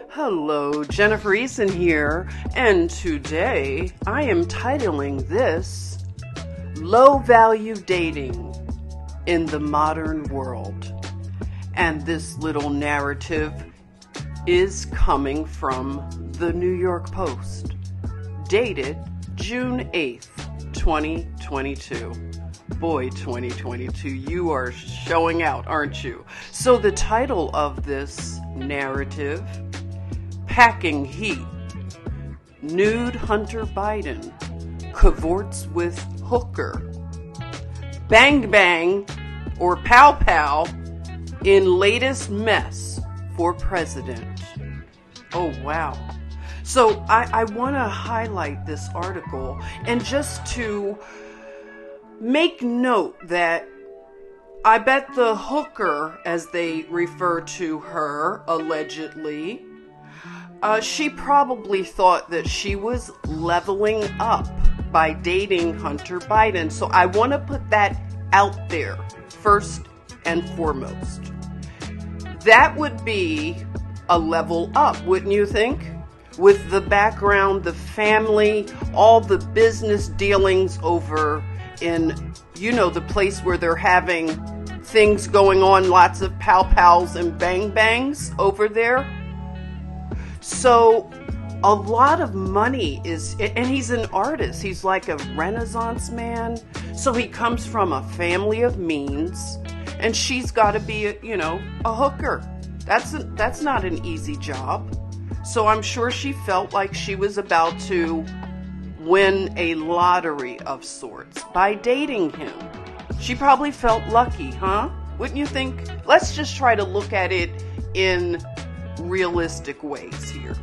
Hello, JennyEason here, and today I am titling this Low Value Dating in the Modern World. And this little narrative is coming from the New York Post, dated June 8th, 2022. Boy, 2022, you are showing out, aren't you? So the title of this narrative, Packing Heat, Nude Hunter Biden Cavorts with Hooker, Bang Bang or Pow Pow in latest mess for president. Oh, wow. So I want to highlight this article and just to make note that I bet the hooker, as they refer to her, allegedly, she probably thought that she was leveling up by dating Hunter Biden. So I want to put that out there first and foremost. That would be a level up, wouldn't you think? With the background, the family, all the business dealings over in, the place where they're having things going on, lots of pow-pows and bang-bangs over there. So a lot of money is, and he's an artist. He's like a Renaissance man. So he comes from a family of means, and she's got to be, a hooker. That's not an easy job. So I'm sure she felt like she was about to win a lottery of sorts by dating him. She probably felt lucky, huh? Wouldn't you think? Let's just try to look at it in realistic ways here.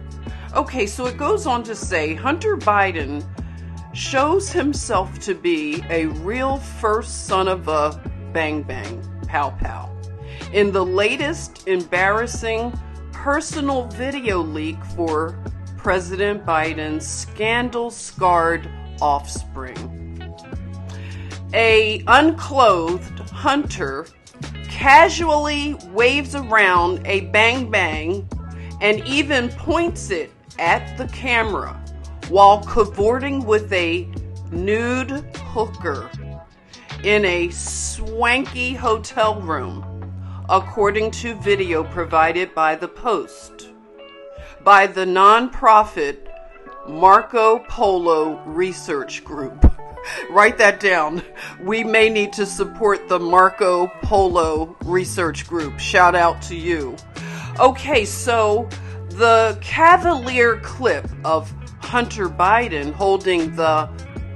Okay, so it goes on to say, Hunter Biden shows himself to be a real first son of a bang bang, pow pow, in the latest embarrassing personal video leak for President Biden's scandal-scarred offspring. A unclothed Hunter casually waves around a bang bang and even points it at the camera while cavorting with a nude hooker in a swanky hotel room, according to video provided by the Post by the nonprofit Marco Polo Research Group. Write that down. We may need to support the Marco Polo Research Group. Shout out to you. Okay, so the cavalier clip of Hunter Biden holding the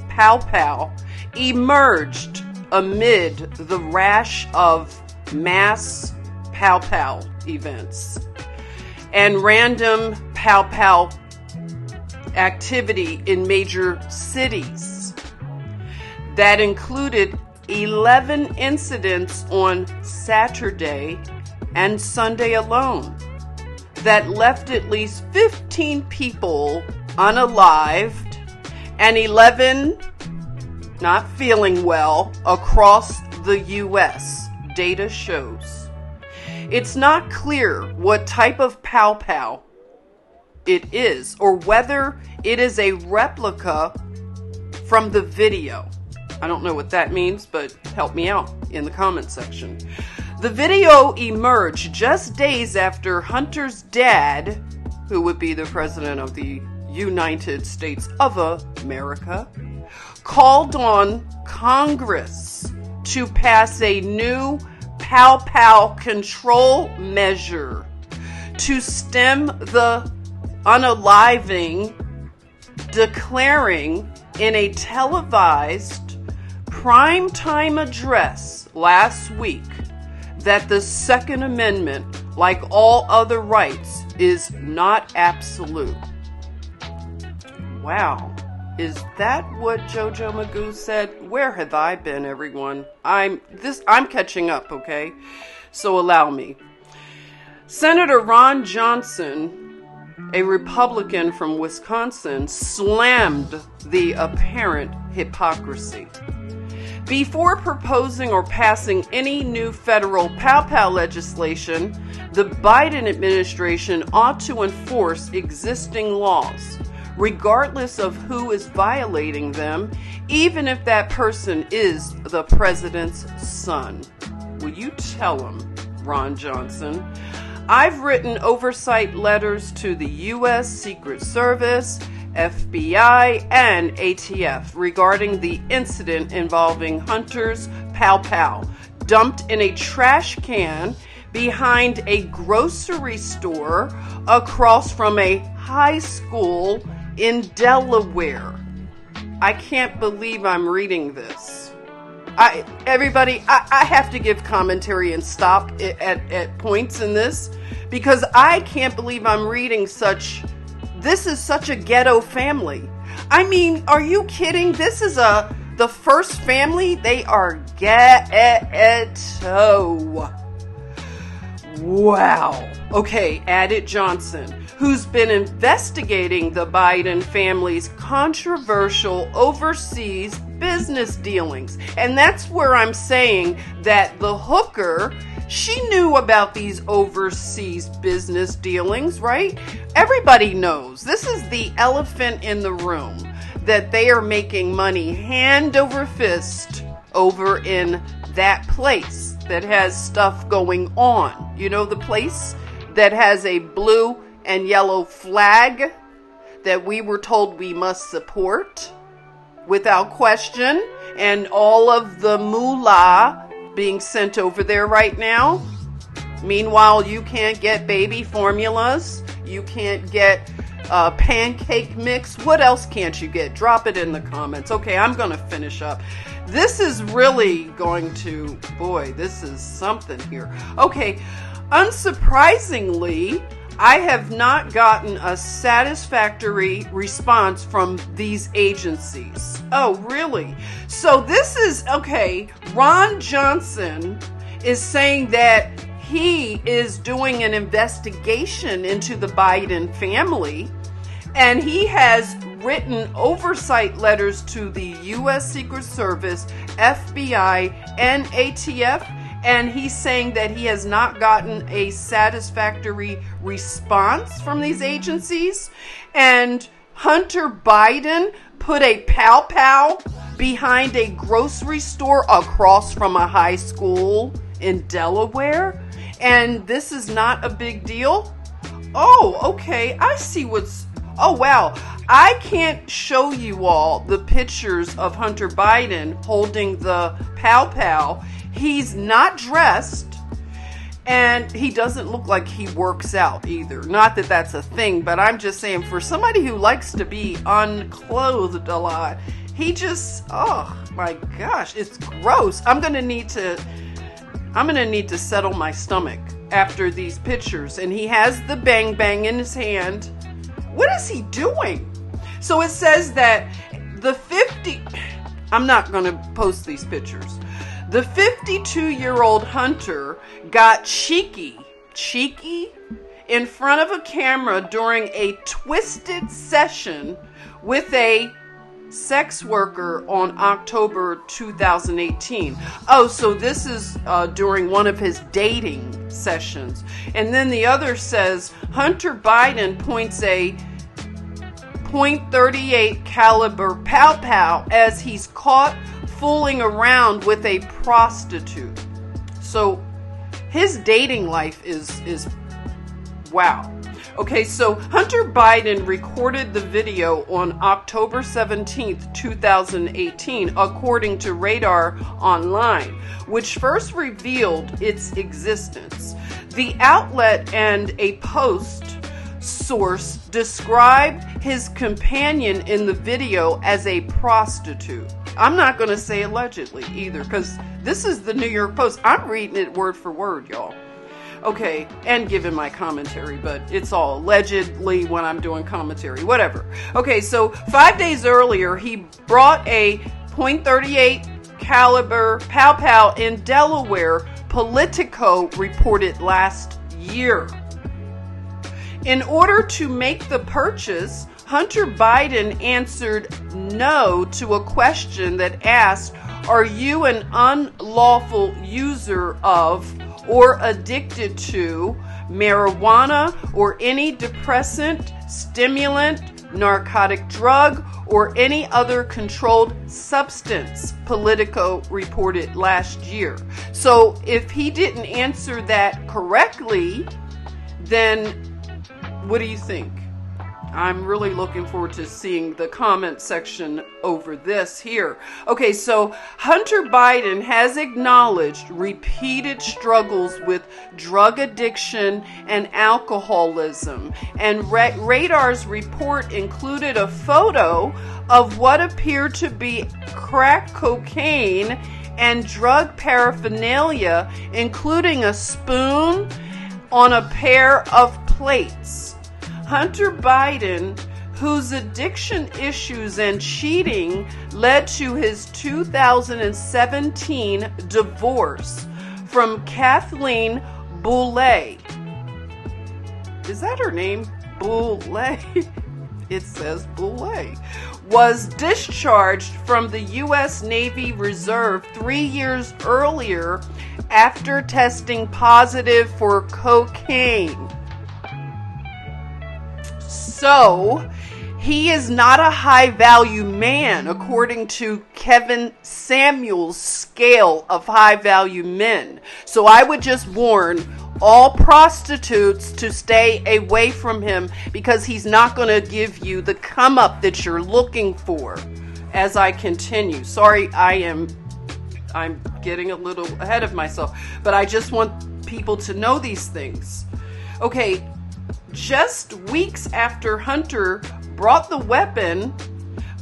pow pow emerged amid the rash of mass pow pow events and random pow pow activity in major cities that included 11 incidents on Saturday and Sunday alone that left at least 15 people unalived and 11 not feeling well across the U.S., data shows. It's not clear what type of pow pow it is or whether it is a replica from the video. I don't know what that means, but help me out in the comment section. The video emerged just days after Hunter's dad, who would be the president of the United States of America, called on Congress to pass a new pow pow control measure to stem the unaliving, declaring in a televised primetime address last week that the Second Amendment, like all other rights, is not absolute. Wow. Is that what Jojo Magoo said? Where have I been, everyone? I'm catching up, okay? So allow me. Senator Ron Johnson, a Republican from Wisconsin, slammed the apparent hypocrisy. Before proposing or passing any new federal pow-pow legislation, the Biden administration ought to enforce existing laws, regardless of who is violating them, even if that person is the president's son. Will you tell him, Ron Johnson? I've written oversight letters to the U.S. Secret Service, FBI, and ATF regarding the incident involving Hunter's pow-pow dumped in a trash can behind a grocery store across from a high school in Delaware. I can't believe I'm reading this. Everybody, I have to give commentary and stop at points in this because I can't believe I'm reading this is such a ghetto family. I mean, are you kidding? This is the first family. They are ghetto. Wow. Okay, added Johnson, who's been investigating the Biden family's controversial overseas business dealings. And that's where I'm saying that the hooker, she knew about these overseas business dealings, right? Everybody knows. This is the elephant in the room, that they are making money hand over fist over in that place that has stuff going on. You know, the place that has a blue and yellow flag that we were told we must support without question, and all of the moolah being sent over there right now. Meanwhile, you can't get baby formulas. You can't get pancake mix. What else can't you get? Drop it in the comments. Okay, I'm going to finish up. This is really going to, boy, this is something here. Okay, unsurprisingly, I have not gotten a satisfactory response from these agencies. Oh, really? So this is, okay, Ron Johnson is saying that he is doing an investigation into the Biden family, and he has written oversight letters to the U.S. Secret Service, FBI, and ATF, and he's saying that he has not gotten a satisfactory response from these agencies. And Hunter Biden put a pow-pow behind a grocery store across from a high school in Delaware, and this is not a big deal? Oh, okay, I see oh wow, I can't show you all the pictures of Hunter Biden holding the pow-pow. He's not dressed, and he doesn't look like he works out either. Not that that's a thing, but I'm just saying, for somebody who likes to be unclothed a lot, he just, oh my gosh, it's gross. I'm gonna need to settle my stomach after these pictures. And he has the bang bang in his hand. What is he doing? So it says that I'm not going to post these pictures. The 52-year-old Hunter got cheeky in front of a camera during a twisted session with a sex worker on October 2018. Oh, so this is during one of his dating sessions. And then the other says Hunter Biden points a .38 caliber pow-pow as he's caught fooling around with a prostitute. So his dating life is wow. Okay, so Hunter Biden recorded the video on October 17th, 2018, according to Radar Online, which first revealed its existence. The outlet and a Post source described his companion in the video as a prostitute. I'm not going to say allegedly either, because this is the New York Post. I'm reading it word for word, y'all. Okay, and giving my commentary, but it's all allegedly when I'm doing commentary, whatever. Okay, so 5 days earlier, he brought a .38 caliber pow-pow in Delaware, Politico reported last year. In order to make the purchase, Hunter Biden answered no to a question that asked, Are you an unlawful user of or addicted to marijuana or any depressant, stimulant, narcotic drug, or any other controlled substance? Politico reported last year. So if he didn't answer that correctly, then what do you think? I'm really looking forward to seeing the comment section over this here. Okay, so Hunter Biden has acknowledged repeated struggles with drug addiction and alcoholism. And Radar's report included a photo of what appeared to be crack cocaine and drug paraphernalia, including a spoon on a pair of plates. Hunter Biden, whose addiction issues and cheating led to his 2017 divorce from Kathleen Boulay. Is that her name? Boulay? It says Boulay. Was discharged from the U.S. Navy Reserve 3 years earlier after testing positive for cocaine. So, he is not a high-value man, according to Kevin Samuel's scale of high-value men. So I would just warn all prostitutes to stay away from him, because he's not going to give you the come-up that you're looking for. As I continue. Sorry, I'm getting a little ahead of myself, but I just want people to know these things. Okay. Just weeks after Hunter brought the weapon,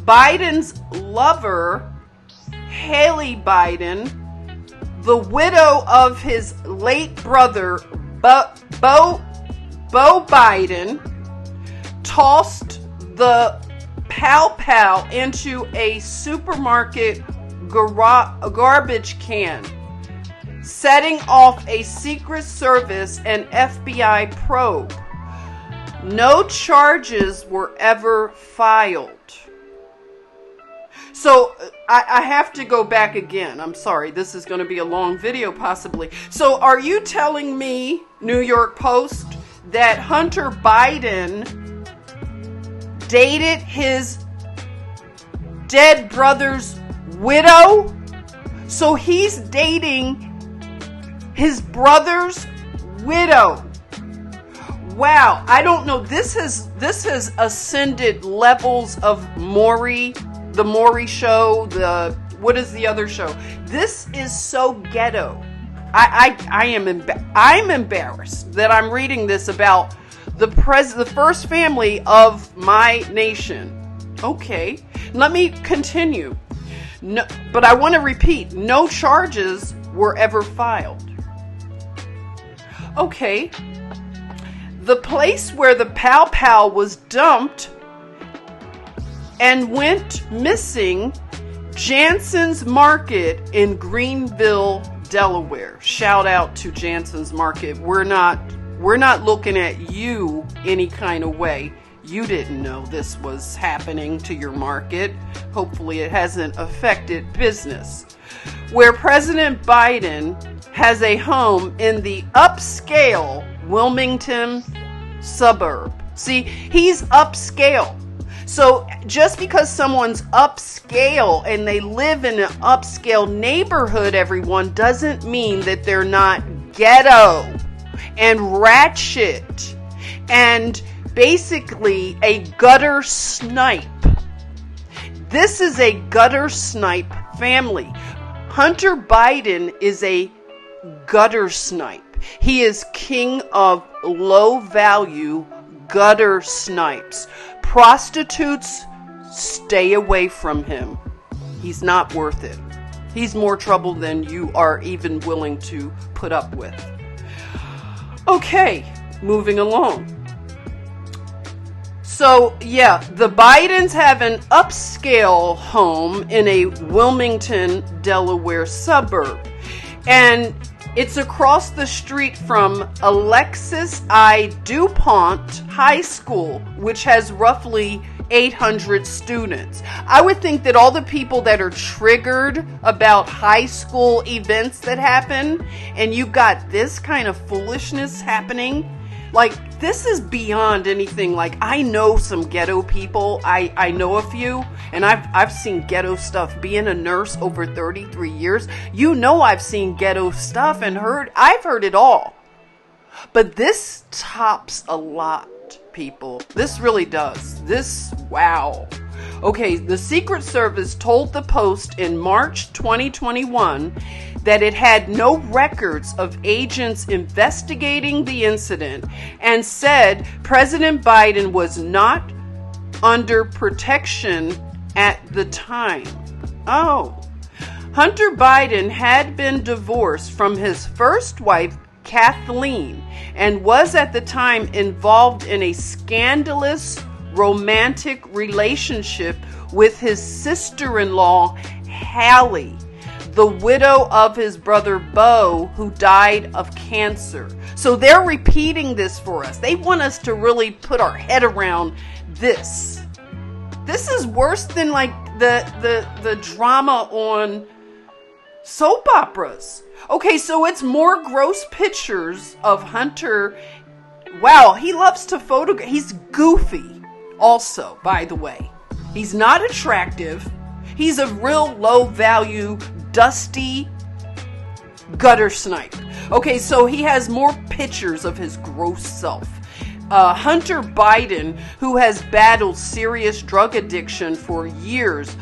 Biden's lover, Haley Biden, the widow of his late brother, Bo Biden, tossed the pow into a supermarket garbage can, setting off a Secret Service and FBI probe. No charges were ever filed. So I have to go back again. I'm sorry. This is going to be a long video possibly. So are you telling me, New York Post, that Hunter Biden dated his dead brother's widow? So he's dating his brother's widow. Wow, I don't know. This has ascended levels of Maury, the Maury show. What is the other show? This is so ghetto. I'm embarrassed that I'm reading this about the first family of my nation. Okay, let me continue. No, but I want to repeat: no charges were ever filed. Okay. The place where the pow was dumped and went missing, Jansen's Market in Greenville, Delaware. Shout out to Jansen's Market. We're not looking at you any kind of way. You didn't know this was happening to your market. Hopefully it hasn't affected business. Where President Biden has a home in the upscale Wilmington suburb. See, he's upscale. So just because someone's upscale and they live in an upscale neighborhood, everyone, doesn't mean that they're not ghetto and ratchet and basically a gutter snipe. This is a gutter snipe family. Hunter Biden is a gutter snipe. He is king of low value gutter snipes. Prostitutes, stay away from him. He's not worth it. He's more trouble than you are even willing to put up with. Okay, moving along. So, yeah, the Bidens have an upscale home in a Wilmington, Delaware suburb. And It's across the street from Alexis I. DuPont High School, which has roughly 800 students. I would think that all the people that are triggered about high school events that happen, and you've got this kind of foolishness happening, like, this is beyond anything. Like, I know some ghetto people. I know a few, and I've seen ghetto stuff. Being a nurse over 33 years, you know I've seen ghetto stuff and I've heard it all. But this tops a lot, people. This really does. Wow. Okay, the Secret Service told the Post in March 2021 that it had no records of agents investigating the incident and said President Biden was not under protection at the time. Oh. Hunter Biden had been divorced from his first wife, Kathleen, and was at the time involved in a scandalous romantic relationship with his sister-in-law, Hallie, the widow of his brother Beau, who died of cancer. So they're repeating this for us. They want us to really put our head around this. This is worse than like the drama on soap operas. Okay, so it's more gross pictures of Hunter. Wow, he loves to photograph. He's goofy also, by the way. He's not attractive. He's a real low value, dusty gutter snipe. Okay, so he has more pictures of his gross self. Hunter Biden, who has battled serious drug addiction for years,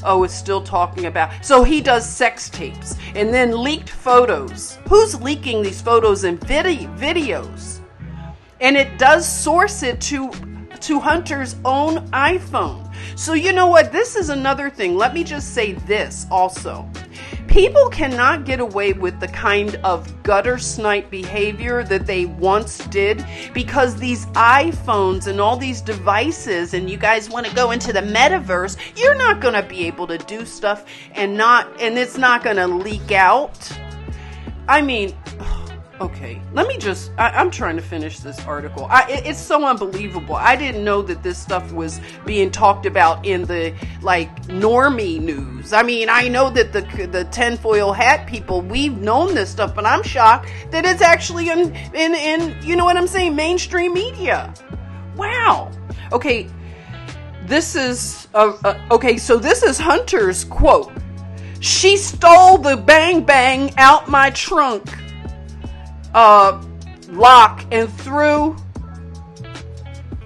is still talking about. So he does sex tapes and then leaked photos. Who's leaking these photos and videos? And it does source it to Hunter's own iPhone. So you know what? This is another thing. Let me just say this also. People cannot get away with the kind of gutter snipe behavior that they once did because these iPhones and all these devices, and you guys want to go into the metaverse, you're not going to be able to do stuff and it's not going to leak out. I mean, okay, I'm trying to finish this article. It's so unbelievable. I didn't know that this stuff was being talked about in the, normie news. I mean, I know that the tinfoil hat people, we've known this stuff, but I'm shocked that it's actually in you know what I'm saying, mainstream media. Wow. Okay, this is, so this is Hunter's quote. "She stole the bang bang out my trunk lock and threw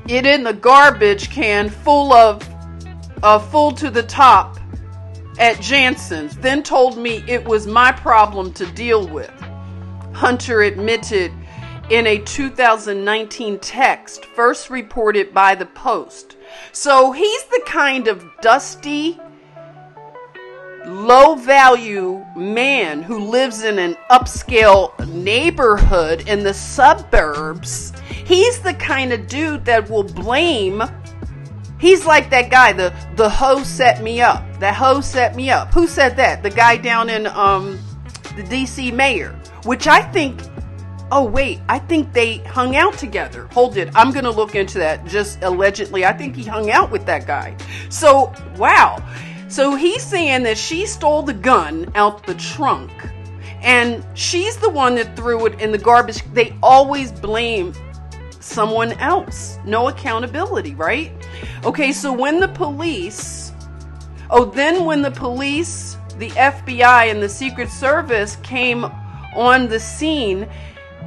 it in the garbage can full to the top at Jansen's, then told me it was my problem to deal with," Hunter admitted in a 2019 text first reported by the Post. So he's the kind of dusty, low-value man who lives in an upscale neighborhood in the suburbs. He's the kind of dude that will blame. He's like that guy, the hoe set me up. That hoe set me up. Who said that? The guy down in the DC mayor. Which I think, I think they hung out together. Hold it. I'm going to look into that. Just allegedly. I think he hung out with that guy. So, wow. So he's saying that she stole the gun out the trunk and she's the one that threw it in the garbage. They always blame someone else. No accountability, right? Okay, so when the police, the FBI and the Secret Service came on the scene,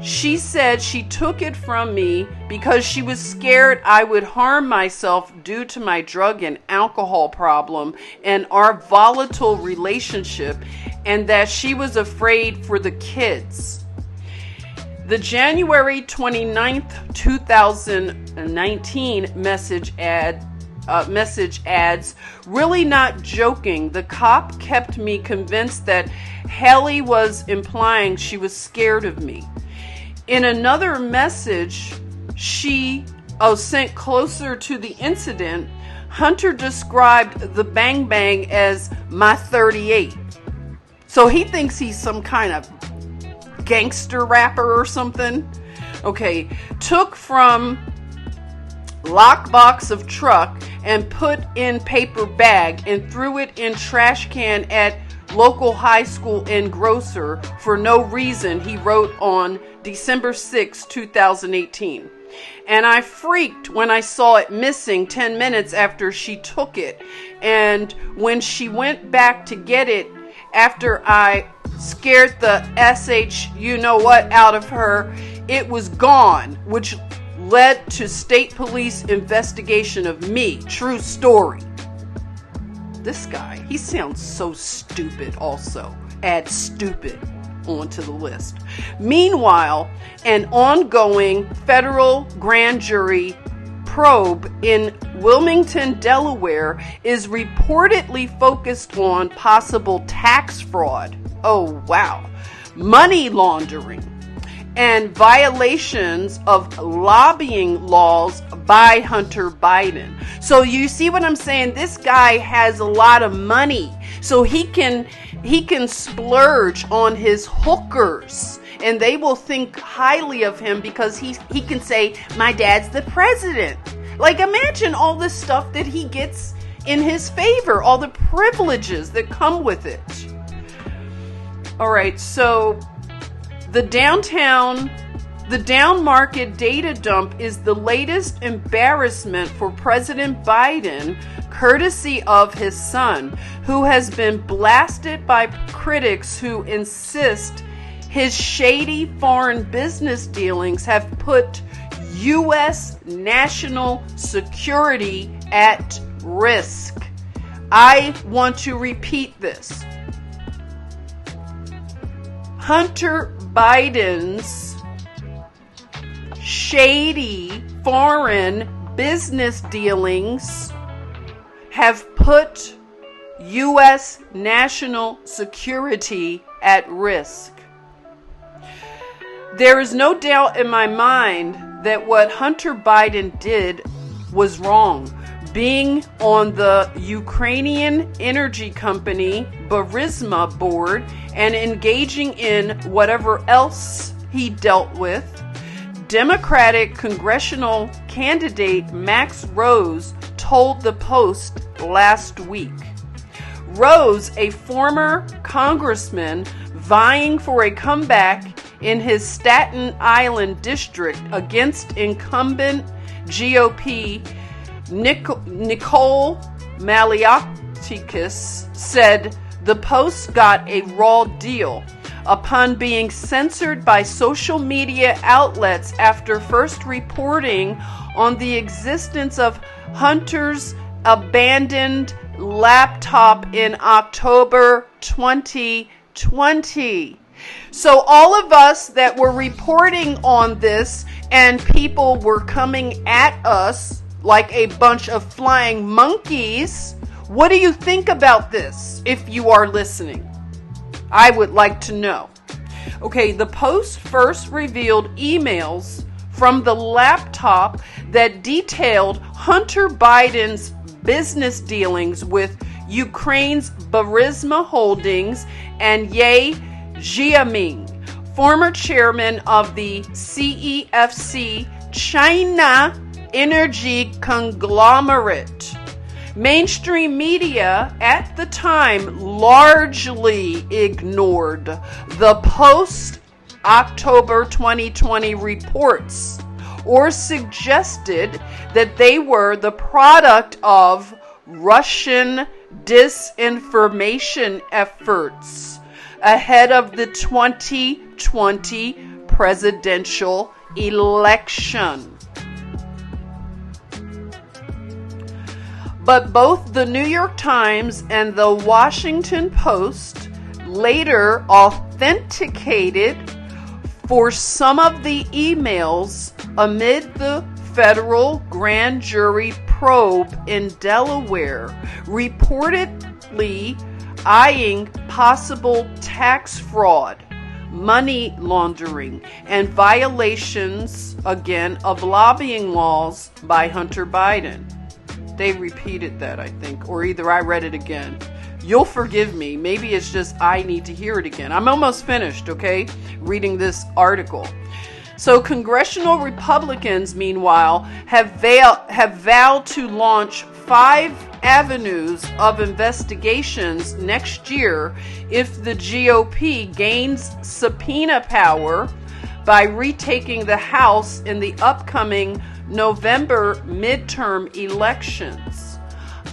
she said she took it from me because she was scared I would harm myself due to my drug and alcohol problem and our volatile relationship, and that she was afraid for the kids. The January 29th, 2019 message adds, "Really not joking. The cop kept me convinced that Hallie was implying she was scared of me." In another message she sent closer to the incident, Hunter described the bang bang as my 38. So he thinks he's some kind of gangster rapper or something. Okay, took from lockbox of truck and put in paper bag and threw it in trash can at local high school and grocer for no reason, he wrote on December 6, 2018. And I freaked when I saw it missing 10 minutes after she took it. And when she went back to get it, after I scared the you-know-what out of her, it was gone, which led to state police investigation of me. True story. This guy, he sounds so stupid also. Add stupid onto the list. Meanwhile, an ongoing federal grand jury probe in Wilmington, Delaware is reportedly focused on possible tax fraud. Oh, wow. Money laundering and violations of lobbying laws by Hunter Biden. So you see what I'm saying? This guy has a lot of money, so he can splurge on his hookers, and they will think highly of him because he can say, my dad's the president. Like, imagine all the stuff that he gets in his favor, all the privileges that come with it. All right, so the down market data dump is the latest embarrassment for President Biden, courtesy of his son, who has been blasted by critics who insist his shady foreign business dealings have put U.S. national security at risk. I want to repeat this. Hunter Biden's shady foreign business dealings have put U.S. national security at risk. There is no doubt in my mind that what Hunter Biden did was wrong. Being on the Ukrainian energy company Burisma board and engaging in whatever else he dealt with, Democratic congressional candidate Max Rose told the Post last week. Rose, a former congressman vying for a comeback in his Staten Island district against incumbent GOP Nicole Malliotakis, said the Post got a raw deal upon being censored by social media outlets after first reporting on the existence of Hunter's abandoned laptop in October 2020. So all of us that were reporting on this and people were coming at us like a bunch of flying monkeys, what do you think about this if you are listening? I would like to know. Okay, the Post first revealed emails from the laptop that detailed Hunter Biden's business dealings with Ukraine's Burisma Holdings and Ye Jianming, former chairman of the CEFC China energy conglomerate. Mainstream media at the time largely ignored the post-October 2020 reports or suggested that they were the product of Russian disinformation efforts ahead of the 2020 presidential election. But both the New York Times and the Washington Post later authenticated for some of the emails amid the federal grand jury probe in Delaware, reportedly eyeing possible tax fraud, money laundering, and violations, again, of lobbying laws by Hunter Biden. They repeated that, I think, or either I read it again. You'll forgive me. Maybe it's just I need to hear it again. I'm almost finished, okay, reading this article. So Congressional Republicans, meanwhile, have vowed to launch 5 avenues of investigations next year if the GOP gains subpoena power by retaking the House in the upcoming November midterm elections.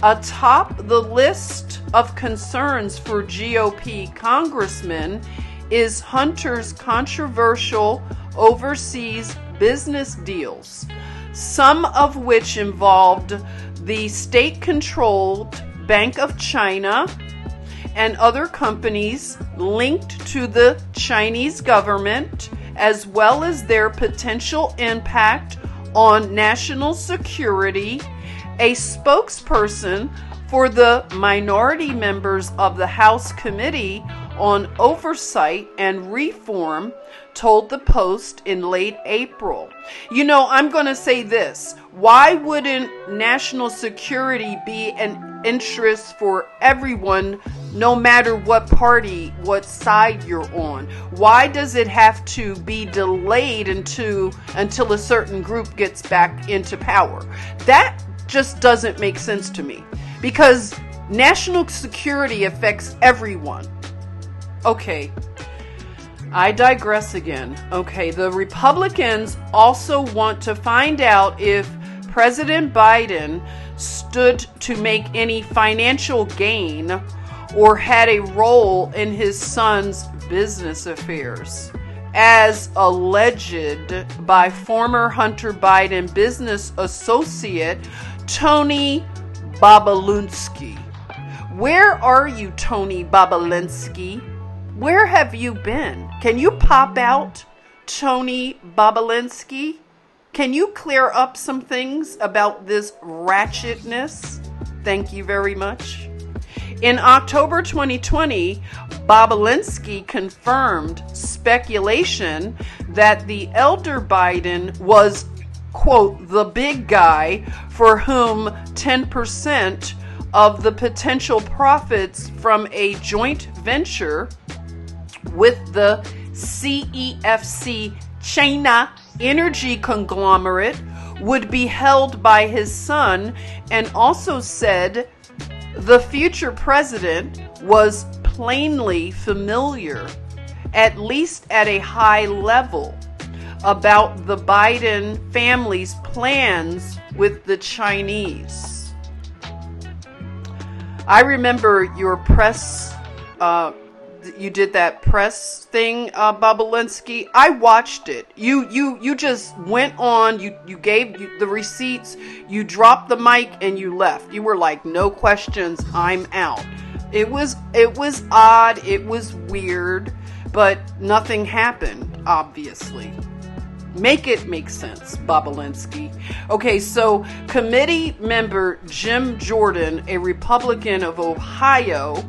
Atop the list of concerns for GOP congressmen is Hunter's controversial overseas business deals, some of which involved the state-controlled Bank of China and other companies linked to the Chinese government, as well as their potential impact on national security. A spokesperson for the minority members of the House Committee on Oversight and Reform told the Post in late April. You know, I'm going to say this. Why wouldn't national security be an interest for everyone, no matter what party, what side you're on? Why does it have to be delayed until a certain group gets back into power? That just doesn't make sense to me, because national security affects everyone. Okay, I digress again. Okay, the Republicans also want to find out if President Biden stood to make any financial gain or had a role in his son's business affairs, as alleged by former Hunter Biden business associate Tony Bobulinski. Where are you, Tony Bobulinski? Where have you been? Can you pop out, Tony Bobulinski? Can you clear up some things about this ratchetness? Thank you very much. In October 2020, Bobulinski confirmed speculation that the elder Biden was, quote, the big guy for whom 10% of the potential profits from a joint venture with the CEFC China energy conglomerate would be held by his son, and also said the future president was plainly familiar, at least at a high level, about the Biden family's plans with the Chinese. I remember your press, you did that press thing, Bobulinski. I watched it. You just went on, you gave the receipts, you dropped the mic and you left. You were like, no questions, I'm out. It was odd, it was weird, but nothing happened, obviously. Make it make sense, Bobulinski. Okay, so committee member Jim Jordan, a Republican of Ohio,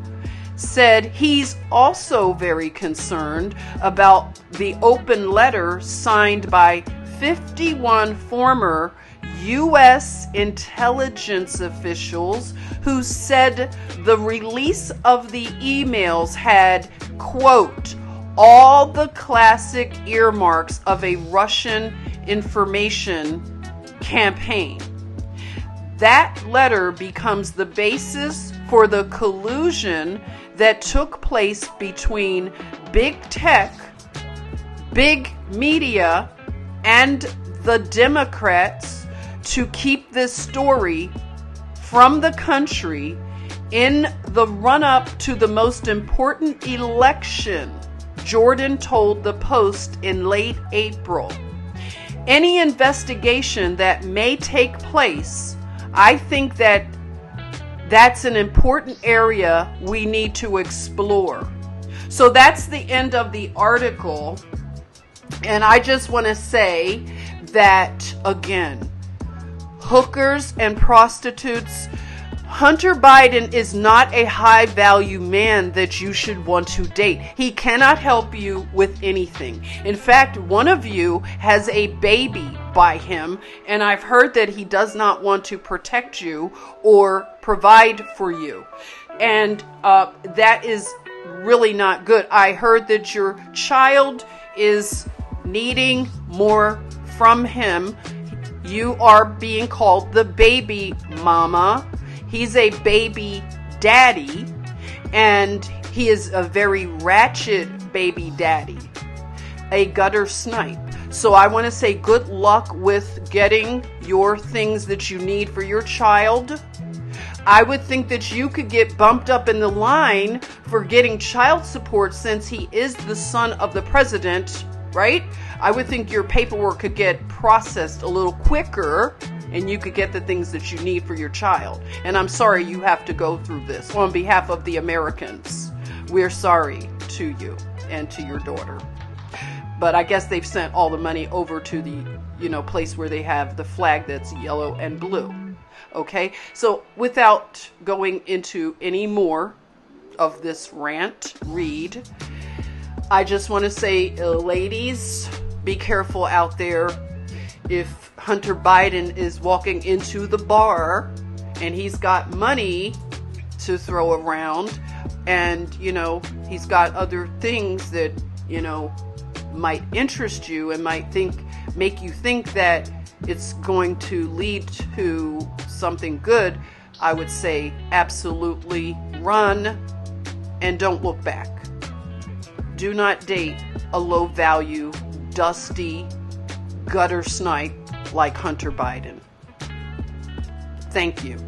said he's also very concerned about the open letter signed by 51 former U.S. intelligence officials who said the release of the emails had, quote, all the classic earmarks of a Russian information campaign. That letter becomes the basis for the collusion that took place between big tech, big media, and the Democrats to keep this story from the country in the run-up to the most important election, Jordan told the Post in late April. Any investigation that may take place, I think that's an important area we need to explore. So that's the end of the article. And I just want to say that, again, hookers and prostitutes, Hunter Biden is not a high-value man that you should want to date. He cannot help you with anything. In fact, one of you has a baby by him, and I've heard that he does not want to protect you or provide for you. And that is really not good. I heard that your child is needing more from him. You are being called the baby mama. He's a baby daddy, and he is a very ratchet baby daddy, a gutter snipe. So I want to say good luck with getting your things that you need for your child. I would think that you could get bumped up in the line for getting child support since he is the son of the president, right? I would think your paperwork could get processed a little quicker and you could get the things that you need for your child. And I'm sorry you have to go through this. On behalf of the Americans, we're sorry to you and to your daughter. But I guess they've sent all the money over to the, place where they have the flag that's yellow and blue. Okay, so without going into any more of this rant, read, I just want to say, ladies, be careful out there. If Hunter Biden is walking into the bar and he's got money to throw around and, he's got other things that, might interest you and make you think that it's going to lead to something good, I would say absolutely run and don't look back. Do not date a low value, dusty, gutter snipe like Hunter Biden. Thank you.